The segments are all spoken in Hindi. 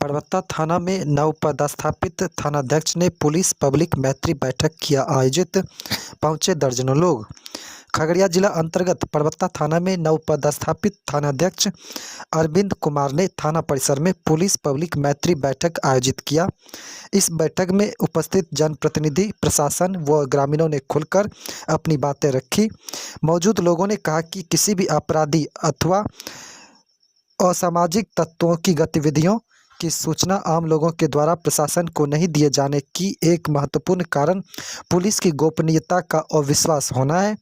परबत्ता थाना में नवपदस्थापित थानाध्यक्ष ने पुलिस पब्लिक मैत्री बैठक किया आयोजित, पहुंचे दर्जनों लोग। खगड़िया जिला अंतर्गत परबत्ता थाना में नवपदस्थापित थानाध्यक्ष अरविंद कुमार ने थाना परिसर में पुलिस पब्लिक मैत्री बैठक आयोजित किया। इस बैठक में उपस्थित जनप्रतिनिधि, प्रशासन व ग्रामीणों ने खुलकर अपनी बातें रखी। मौजूद लोगों ने कहा कि किसी भी अपराधी अथवा असामाजिक तत्वों की गतिविधियों की सूचना आम लोगों के द्वारा प्रशासन को नहीं दिए जाने की एक महत्वपूर्ण कारण पुलिस की गोपनीयता का अविश्वास होना है।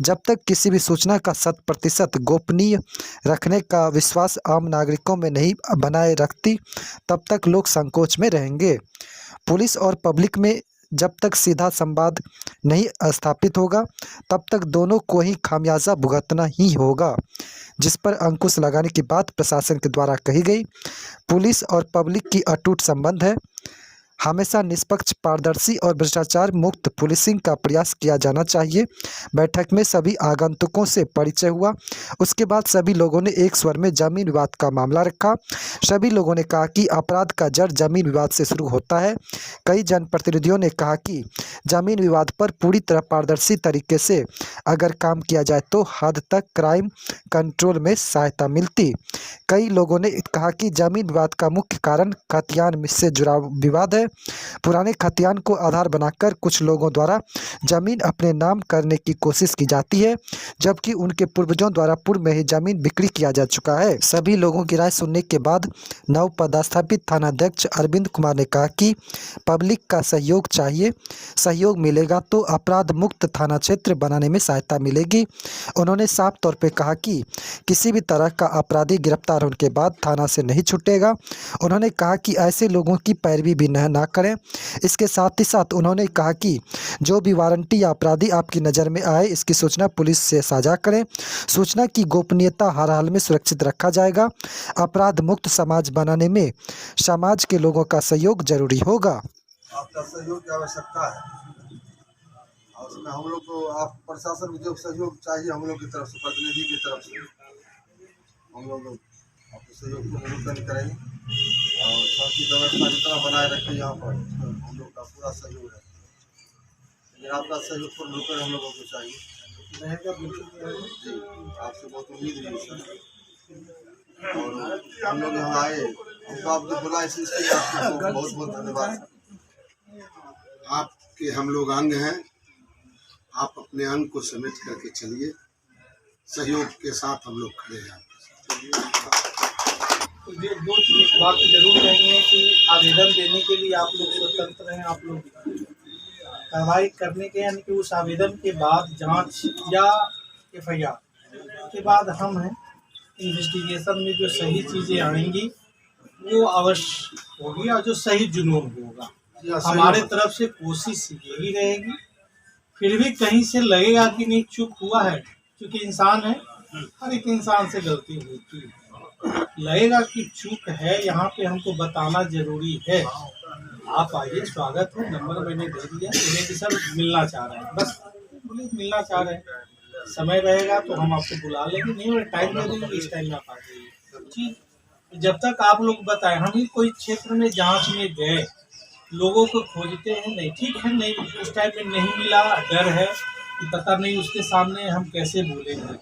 जब तक किसी भी सूचना का 100% गोपनीय रखने का विश्वास आम नागरिकों में नहीं बनाए रखती, तब तक लोग संकोच में रहेंगे। पुलिस और पब्लिक में जब तक सीधा संवाद नहीं स्थापित होगा, तब तक दोनों को ही खामियाजा भुगतना ही होगा, जिस पर अंकुश लगाने की बात प्रशासन के द्वारा कही गई। पुलिस और पब्लिक की अटूट संबंध है। हमेशा निष्पक्ष, पारदर्शी और भ्रष्टाचार मुक्त पुलिसिंग का प्रयास किया जाना चाहिए। बैठक में सभी आगंतुकों से परिचय हुआ। उसके बाद सभी लोगों ने एक स्वर में जमीन विवाद का मामला रखा। सभी लोगों ने कहा कि अपराध का जड़ जमीन विवाद से शुरू होता है। कई जनप्रतिनिधियों ने कहा कि जमीन विवाद पर पूरी तरह पारदर्शी तरीके से अगर काम किया जाए तो हद तक क्राइम कंट्रोल में सहायता मिलती। कई लोगों ने कहा कि जमीन विवाद का मुख्य कारण खतियान से जुड़ा विवाद है। पुराने खतियान को आधार बनाकर कुछ लोगों द्वारा जमीन अपने नाम करने की कोशिश की जाती है, जबकि उनके पूर्वजों द्वारा पूर्व में ही जमीन बिक्री किया जा चुका है। सभी लोगों की राय सुनने के बाद नवपदस्थापित थानाध्यक्ष अरविंद कुमार ने कहा कि पब्लिक का सहयोग चाहिए। सहयोग मिलेगा तो अपराध मुक्त थाना क्षेत्र बनाने में सहायता मिलेगी। उन्होंने साफ तौर पर कहा कि किसी भी तरह का अपराधी गिरफ्तार होने के बाद थाना से नहीं छूटेगा। उन्होंने कहा कि ऐसे लोगों की पैरवी भी ना करें। इसके साथ ही साथ उन्होंने कहा कि जो भी वारंटी या अपराधी आपकी नज़र में आए, इसकी सूचना पुलिस से साझा करें। सूचना की गोपनीयता हर हाल में सुरक्षित रखा जाएगा। अपराध मुक्त समाज बनाने में समाज के लोगों का सहयोग जरूरी होगा। आपका सहयोग की आवश्यकता है और उसमें हम लोग को आप प्रशासन को जो सहयोग चाहिए हम लोग की तरफ से, प्रतिनिधि की तरफ से हम लोग आपको सहयोग को निरूपण करेंगे और शांति व्यवस्था जितना बनाए रखें यहाँ पर हम लोग का पूरा सहयोग है। लेकिन आपका सहयोग पूर्ण रूप में हम लोगों को चाहिए। जी, आपसे बहुत उम्मीद है सर। और हम लोग यहाँ आए, हमको आपने बुलाया इसके लिए आपको बहुत बहुत धन्यवाद। आपके हम लोग अंग हैं, आप अपने अंग को समेट करके चलिए। सहयोग के साथ हम लोग खड़े हैं। तो ये दो बात जरूर कहेंगे कि आवेदन देने के लिए आप लोग स्वतंत्र हैं। आप लोग कार्रवाई करने के, यानी कि उस आवेदन के बाद जांच या FIR के बाद हम हैं इन्वेस्टिगेशन में जो सही चीज़ें आएंगी वो अवश्य होगी और जो सही जुनून होगा हमारे तरफ से कोशिश यही रहेगी। फिर भी कहीं से लगेगा कि नहीं चूक हुआ है, क्योंकि इंसान है, हर एक इंसान से गलती होती है, लगेगा कि चूक है, यहाँ पे हमको बताना जरूरी है। आप आइए, स्वागत है, नंबर मैंने दे दिया। बोले कि सर मिलना चाह रहे हैं, बस बोले मिलना चाह रहे हैं, समय रहेगा तो हम आपको बुला लेंगे। नहीं बोले टाइम दे देंगे, इस टाइम में आप आ जाइए। ठीक, जब तक आप लोग बताएं, हम ही कोई क्षेत्र में जांच में गए, लोगों को खोजते हैं, नहीं ठीक है, नहीं उस टाइम में नहीं मिला, डर है कि पता नहीं उसके सामने हम कैसे बोलेंगे।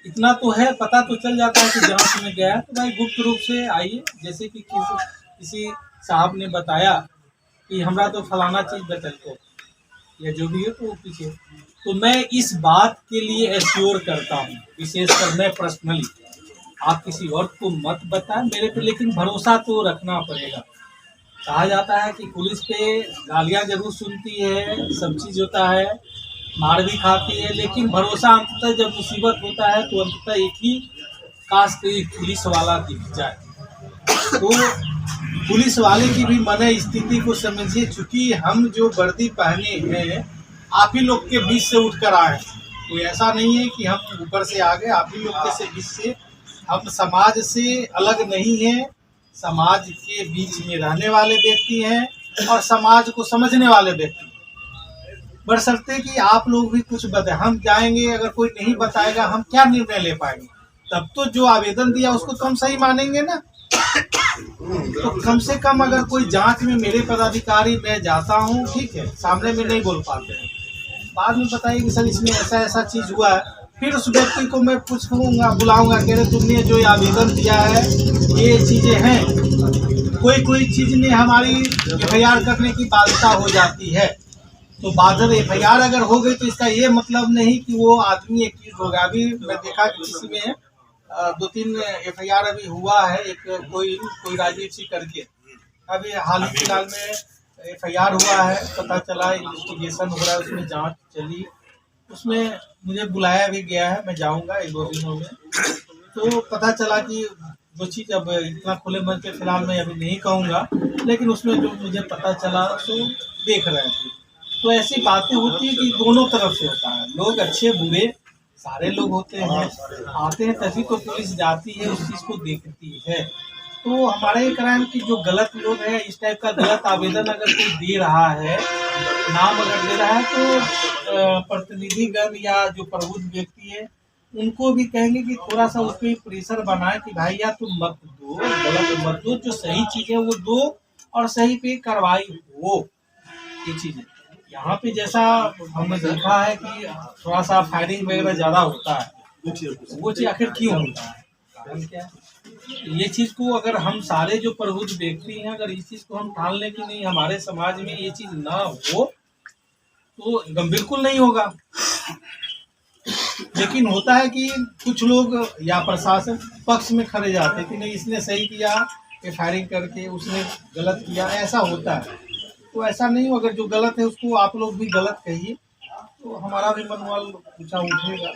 इतना तो है, पता तो चल जाता है कि जांच में गया, तो भाई गुप्त रूप से आइए। जैसे कि किसी साहब ने बताया कि हमरा तो फलाना चीज़ बतल को या जो भी है तो पीछे, तो मैं इस बात के लिए एश्योर करता हूँ, विशेषकर मैं पर्सनली। आप किसी और को मत बताएं मेरे पे, लेकिन भरोसा तो रखना पड़ेगा। कहा जाता है कि पुलिस पे गालियाँ जरूर सुनती है, सब चीज़ होता है, मार भी खाती है, लेकिन भरोसा अंततः जब मुसीबत होता है तो अंततः एक ही काश कोई पुलिस वाला दिख जाए। तो पुलिस वाले की भी मन स्थिति को समझिए, चूँकि हम जो वर्दी पहने हैं आप ही लोग के बीच से उठकर आए, कोई ऐसा नहीं है कि हम ऊपर से आ गए। आप ही लोग के बीच से, हम समाज से अलग नहीं हैं, समाज के बीच में रहने वाले व्यक्ति हैं और समाज को समझने वाले व्यक्ति। बशर्ते कि आप लोग भी कुछ बताएं। हम जाएंगे, अगर कोई नहीं बताएगा हम क्या निर्णय ले पाएंगे? तब तो जो आवेदन दिया उसको तो हम सही मानेंगे ना। तो कम से कम अगर कोई जांच में मेरे पदाधिकारी, मैं जाता हूँ, ठीक है, सामने में नहीं बोल पाते हैं, बाद में बताइए कि सर इसमें ऐसा ऐसा चीज़ हुआ है, फिर उस व्यक्ति को मैं पूछूंगा, बुलाऊंगा, कह रहे तुमने जो आवेदन दिया है ये चीज़ें हैं, कोई चीज़ ने हमारी एफआईआर करने की बाध्यता हो जाती है। तो बादल एफआईआर अगर हो गई तो इसका ये मतलब नहीं कि वो आदमी एक्यूज होगा। अभी मैं देखा कि किसी में 2-3 एफआईआर अभी हुआ है, एक कोई राजीव सिंह करके, अभी हाल ही फिलहाल में एफआईआर हुआ है, पता चला, इन्वेस्टिगेशन हो रहा है, उसमें जांच चली, उसमें मुझे बुलाया भी गया है, मैं जाऊंगा 1-2 दिनों में। तो पता चला कि वो चीज़, अब इतना खुले मन के फिलहाल मैं अभी नहीं कहूँगा, लेकिन उसमें जो मुझे पता चला तो देख रहे थे। तो ऐसी बातें होती है कि दोनों तरफ से होता है, लोग अच्छे बुरे सारे लोग होते हैं, आते हैं तभी तो पुलिस जाती है, उस चीज़ को देखती है। तो हमारे क्राइम की जो गलत लोग हैं, इस टाइप का गलत आवेदन अगर कोई दे रहा है, नाम अगर दे रहा है, तो प्रतिनिधिगण या जो प्रबुद्ध व्यक्ति है उनको भी कहेंगे कि थोड़ा सा उस पर प्रेशर बनाए कि भाई यार तुम मत दो, गलत मत दो, जो सही चीज़ है वो दो और सही पे कार्रवाई हो। ये चीज़ है यहाँ पे, जैसा हमने देखा है कि थोड़ा सा फायरिंग वगैरह ज़्यादा होता है, वो चीज़ आखिर क्यों होता है, कारण क्या है? ये चीज़ को अगर हम सारे जो प्रबुद्ध व्यक्ति हैं, अगर इस चीज़ को हम ठान लें कि नहीं हमारे समाज में ये चीज़ ना हो, तो बिल्कुल नहीं होगा। लेकिन होता है कि कुछ लोग या प्रशासन पक्ष में खड़े जाते हैं कि नहीं इसने सही किया, ये फायरिंग करके उसने गलत किया, ऐसा होता है। तो ऐसा नहीं हो, अगर जो गलत है उसको आप लोग भी गलत कहिए, तो हमारा भी मनोबल ऊंचा उठेगा।